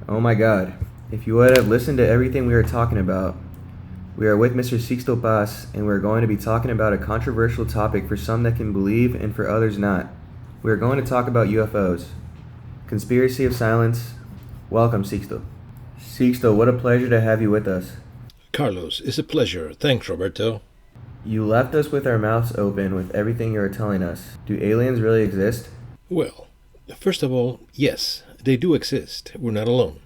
Oh my god. If you would have listened to everything we were talking about, we are with Mr. Sixto Paz, and we're going to be talking about a controversial topic for some that can believe and for others not. We are going to talk about UFOs. Conspiracy of silence. Welcome, Sixto. Sixto, what a pleasure to have you with us. Carlos, it's a pleasure. Thanks, Roberto. You left us with our mouths open with everything you are telling us. Do aliens really exist? Well, first of all, yes, they do exist. We're not alone.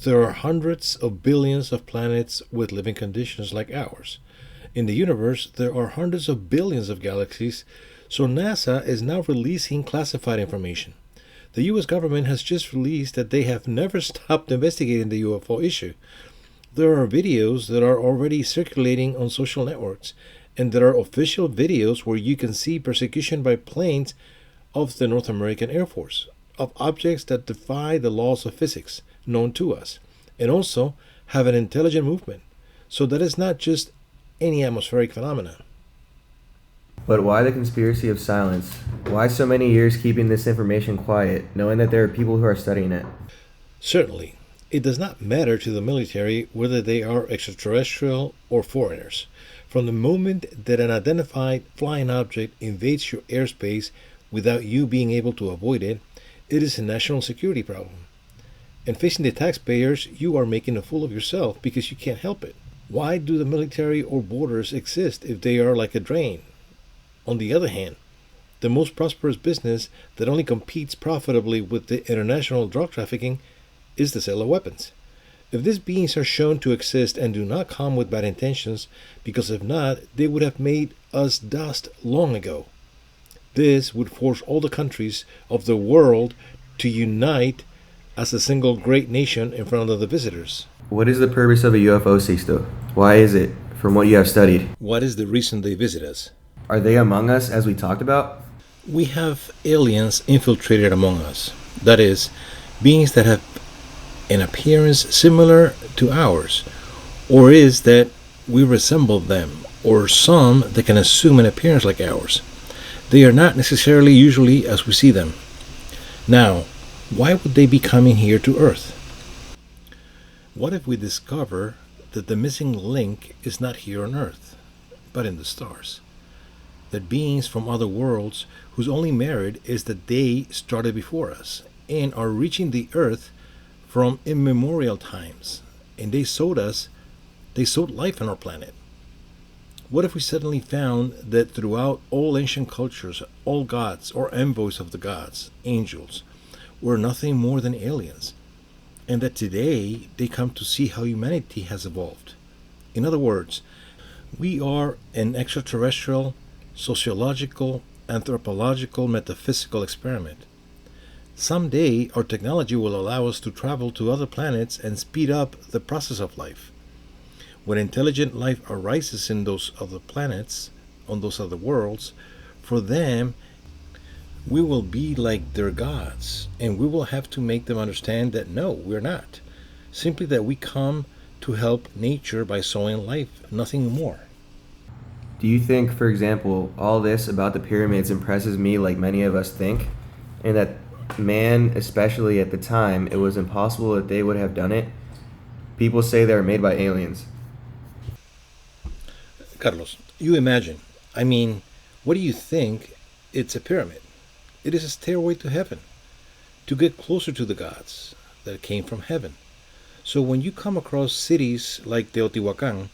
There are hundreds of billions of planets with living conditions like ours. In the universe, there are hundreds of billions of galaxies, so NASA is now releasing classified information. The US government has just released that they have never stopped investigating the UFO issue. There are videos that are already circulating on social networks, and there are official videos where you can see persecution by planes of the North American Air Force, of objects that defy the laws of physics known to us, and also have an intelligent movement. So that is not just any atmospheric phenomenon. But why the conspiracy of silence? Why so many years keeping this information quiet, knowing that there are people who are studying it? Certainly, it does not matter to the military whether they are extraterrestrial or foreigners. From the moment that an identified flying object invades your airspace without you being able to avoid it, it is a national security problem. And facing the taxpayers, you are making a fool of yourself because you can't help it. Why do the military or borders exist if they are like a drain? On the other hand, the most prosperous business that only competes profitably with the international drug trafficking is the sale of weapons. If these beings are shown to exist and do not come with bad intentions, because if not, they would have made us dust long ago. This would force all the countries of the world to unite as a single great nation in front of the visitors. What is the purpose of a UFO, Sixto? Why is it, from what you have studied? What is the reason they visit us? Are they among us as we talked about? We have aliens infiltrated among us. That is, beings that have an appearance similar to ours, or is that we resemble them, or some that can assume an appearance like ours. They are not necessarily usually as we see them. Now, why would they be coming here to Earth? What if we discover that the missing link is not here on Earth, but in the stars? That beings from other worlds whose only merit is that they started before us and are reaching the Earth from immemorial times, and they sowed life on our planet. What if we suddenly found that throughout all ancient cultures, all gods or envoys of the gods, angels, were nothing more than aliens, and that today they come to see how humanity has evolved? In other words, we are an extraterrestrial, sociological, anthropological, metaphysical experiment. Someday, our technology will allow us to travel to other planets and speed up the process of life. When intelligent life arises in those other planets, on those other worlds, for them, we will be like their gods, and we will have to make them understand that no, we're not. Simply that we come to help nature by sowing life, nothing more. Do you think, for example, all this about the pyramids impresses me like many of us think, and that man, especially at the time, it was impossible that they would have done it? People say they were made by aliens. Carlos, you imagine. What do you think? It's a pyramid. It is a stairway to heaven, to get closer to the gods that came from heaven. So when you come across cities like Teotihuacan,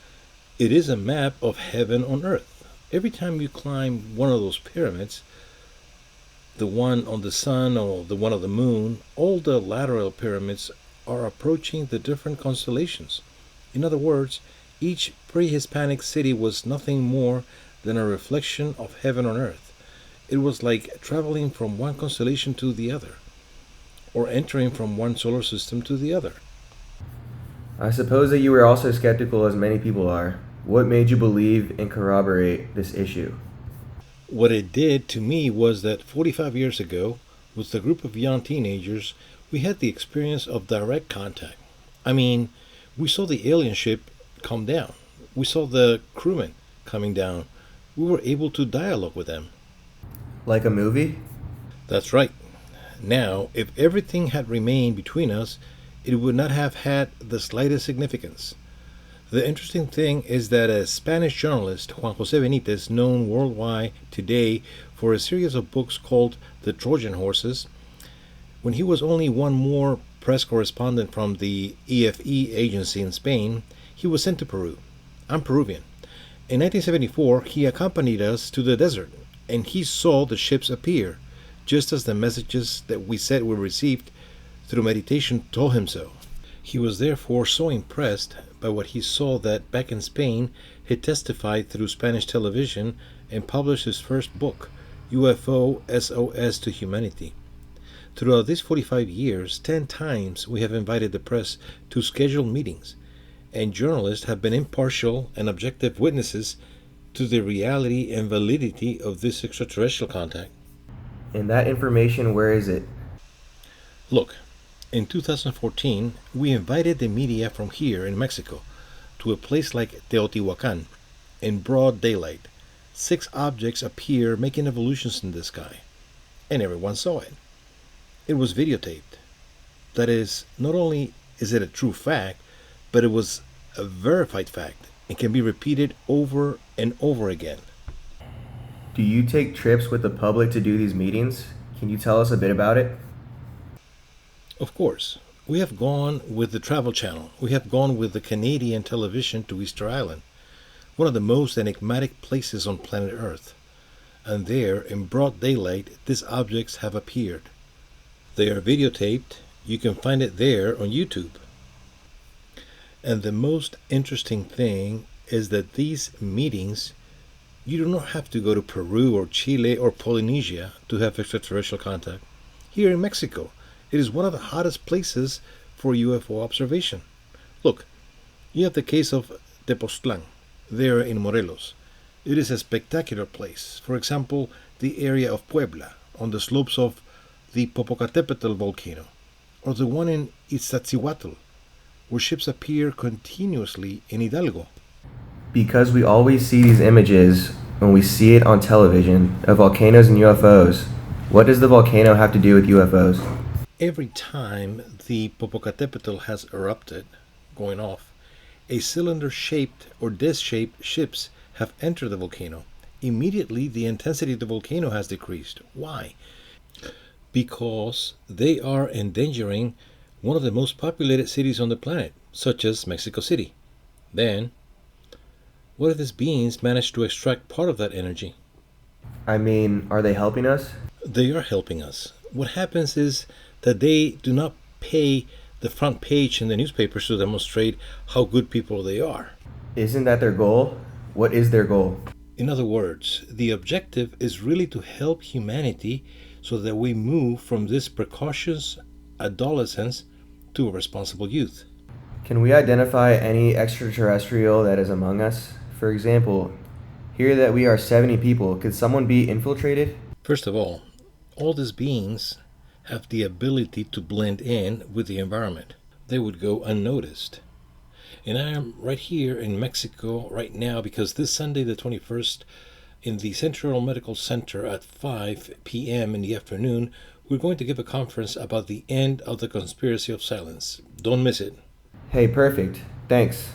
it is a map of heaven on earth. Every time you climb one of those pyramids, the one on the sun or the one on the moon, all the lateral pyramids are approaching the different constellations. In other words, each pre-Hispanic city was nothing more than a reflection of heaven on earth. It was like traveling from one constellation to the other, or entering from one solar system to the other. I suppose that you were also skeptical, as many people are. What made you believe and corroborate this issue? What it did to me was that 45 years ago, with a group of young teenagers, we had the experience of direct contact. We saw the alien ship come down. We saw the crewmen coming down. We were able to dialogue with them. Like a movie? That's right. Now, if everything had remained between us, it would not have had the slightest significance. The interesting thing is that a Spanish journalist, Juan Jose Benitez, known worldwide today for a series of books called The Trojan Horses, when he was only one more press correspondent from the EFE agency in Spain, he was sent to Peru. I'm Peruvian. In 1974, he accompanied us to the desert, and he saw the ships appear, just as the messages that we said we received through meditation told him so. He was therefore so impressed by what he saw that back in Spain he testified through Spanish television and published his first book, UFO SOS to Humanity. Throughout these 45 years, 10 times we have invited the press to scheduled meetings, and journalists have been impartial and objective witnesses to the reality and validity of this extraterrestrial contact. And that information, where is it? Look, in 2014, we invited the media from here in Mexico to a place like Teotihuacan in broad daylight. 6 objects appear making evolutions in the sky, and everyone saw it. It was videotaped. That is, not only is it a true fact, but it was a verified fact and can be repeated over and over again. Do you take trips with the public to do these meetings? Can you tell us a bit about it? Of course, we have gone with the Travel Channel. We have gone with the Canadian television to Easter Island, one of the most enigmatic places on planet Earth. And there, in broad daylight, these objects have appeared. They are videotaped. You can find it there on YouTube. And the most interesting thing is that these meetings, you do not have to go to Peru or Chile or Polynesia to have extraterrestrial contact. Here in Mexico, it is one of the hottest places for UFO observation. Look, you have the case of Tepoztlan, there in Morelos. It is a spectacular place. For example, the area of Puebla, on the slopes of the Popocatépetl volcano, or the one in Iztaccíhuatl, where ships appear continuously in Hidalgo. Because we always see these images when we see it on television of volcanoes and UFOs. What does the volcano have to do with UFOs? Every time the Popocatépetl has erupted, going off, a cylinder-shaped or disc-shaped ships have entered the volcano. Immediately, the intensity of the volcano has decreased. Why? Because they are endangering one of the most populated cities on the planet, such as Mexico City. Then, what if these beings manage to extract part of that energy? I mean, are they helping us? They are helping us. What happens is that they do not pay the front page in the newspapers to demonstrate how good people they are. Isn't that their goal? What is their goal? In other words, the objective is really to help humanity so that we move from this precocious adolescence to a responsible youth. Can we identify any extraterrestrial that is among us? For example, here that we are 70 people, could someone be infiltrated? First of all these beings have the ability to blend in with the environment. They would go unnoticed. And I am right here in Mexico right now because this Sunday the 21st in the Central Medical Center at 5 p.m. in the afternoon, we're going to give a conference about the end of the conspiracy of silence. Don't miss it. Hey, perfect. Thanks.